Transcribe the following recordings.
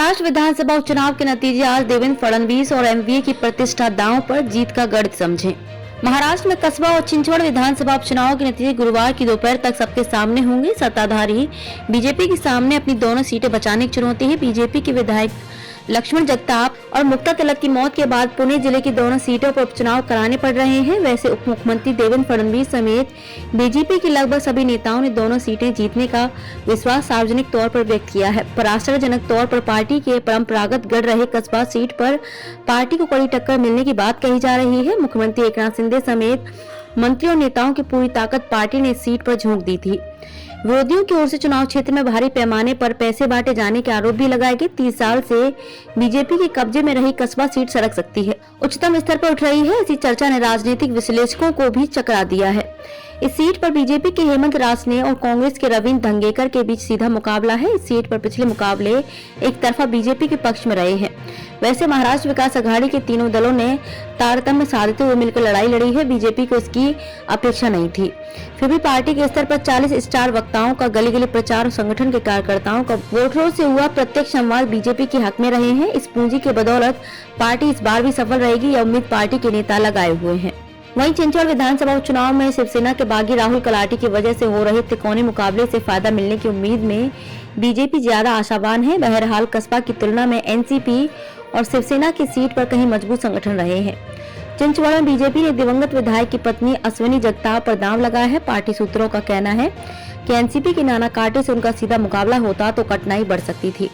महाराष्ट्र विधानसभा उपचुनाव के नतीजे आज देवेंद्र फडणवीस और एमवीए की प्रतिष्ठा दांव पर, जीत का गढ़ समझें। महाराष्ट्र में कस्बा और चिंचवड़ विधानसभा उपचुनाव के नतीजे गुरुवार की दोपहर तक सबके सामने होंगे। सत्ताधारी बीजेपी के सामने अपनी दोनों सीटें बचाने की चुनौती है। बीजेपी के विधायक लक्ष्मण जगताप और मुक्ता तिलक की मौत के बाद पुणे जिले की दोनों सीटों पर उपचुनाव कराने पड़ रहे हैं। वैसे उप मुख्यमंत्री देवेंद्र फडणवीस समेत बीजेपी के लगभग सभी नेताओं ने दोनों सीटें जीतने का विश्वास सार्वजनिक तौर पर व्यक्त किया है। पर आश्चर्यजनक तौर पर पार्टी के परंपरागत गढ़ रहे कस्बा सीट पर पार्टी को कड़ी टक्कर मिलने की बात कही जा रही है। मुख्यमंत्री एकनाथ शिंदे समेत मंत्रियों और नेताओं की पूरी ताकत पार्टी ने इस सीट पर झोंक दी थी। विरोधियों की ओर से चुनाव क्षेत्र में भारी पैमाने पर पैसे बांटे जाने के आरोप भी लगाए गए। 30 साल से बीजेपी के कब्जे में रही कस्बा सीट सरक सकती है, उच्चतम स्तर पर उठ रही है। इसी चर्चा ने राजनीतिक विश्लेषकों को भी चकरा दिया है। इस सीट पर बीजेपी के हेमंत रासने और कांग्रेस के रविंद्र धंगेकर के बीच सीधा मुकाबला है। इस सीट पर पिछले मुकाबले एक तरफा बीजेपी के पक्ष में रहे हैं। वैसे महाराष्ट्र विकास अघाड़ी के तीनों दलों ने तारतम्य साधते हुए मिलकर लड़ाई लड़ी है। बीजेपी को इसकी अपेक्षा नहीं थी, फिर भी पार्टी के स्तर पर 40 स्टार वक्ताओं का गली गली प्रचार और संगठन के कार्यकर्ताओं का वोटरों से हुआ प्रत्यक्ष संवाद बीजेपी के हक में रहे हैं। इस पूंजी के बदौलत पार्टी इस बार भी सफल रहेगी, यह उम्मीद पार्टी के नेता लगाए हुए हैं। वहीं चिंचवड़ विधानसभा उपचुनाव में शिवसेना के बागी राहुल कलाटी की वजह से हो रहे त्रिकोणीय मुकाबले से फायदा मिलने की उम्मीद में बीजेपी ज्यादा आशावान है। बहरहाल कस्बा की तुलना में एनसीपी और शिवसेना की सीट पर कहीं मजबूत संगठन रहे हैं। चिंचवड़ में बीजेपी ने दिवंगत विधायक की पत्नी अश्विनी जगताप पर दांव लगाया है। पार्टी सूत्रों का कहना है कि एनसीपी के नाना काटे से उनका सीधा मुकाबला होता तो कठिनाई बढ़ सकती थी।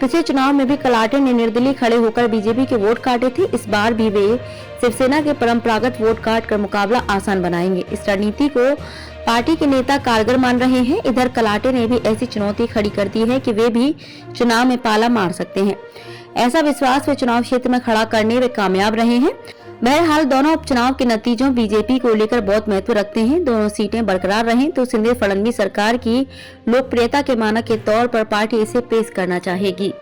पिछले चुनाव में भी कलाटे ने निर्दलीय खड़े होकर बीजेपी के वोट काटे थे। इस बार भी वे शिवसेना के परंपरागत वोट काट कर मुकाबला आसान बनाएंगे। इस रणनीति को पार्टी के नेता कारगर मान रहे हैं। इधर कलाटे ने भी ऐसी चुनौती खड़ी कर दी है कि वे भी चुनाव में पाला मार सकते हैं। ऐसा विश्वास वे चुनाव क्षेत्र में खड़ा करने में कामयाब रहे हैं। बहरहाल दोनों उपचुनाव के नतीजों बीजेपी को लेकर बहुत महत्व रखते हैं। दोनों सीटें बरकरार रहें तो शिंदे फडणवीस सरकार की लोकप्रियता के मानक के तौर पर पार्टी इसे पेश करना चाहेगी।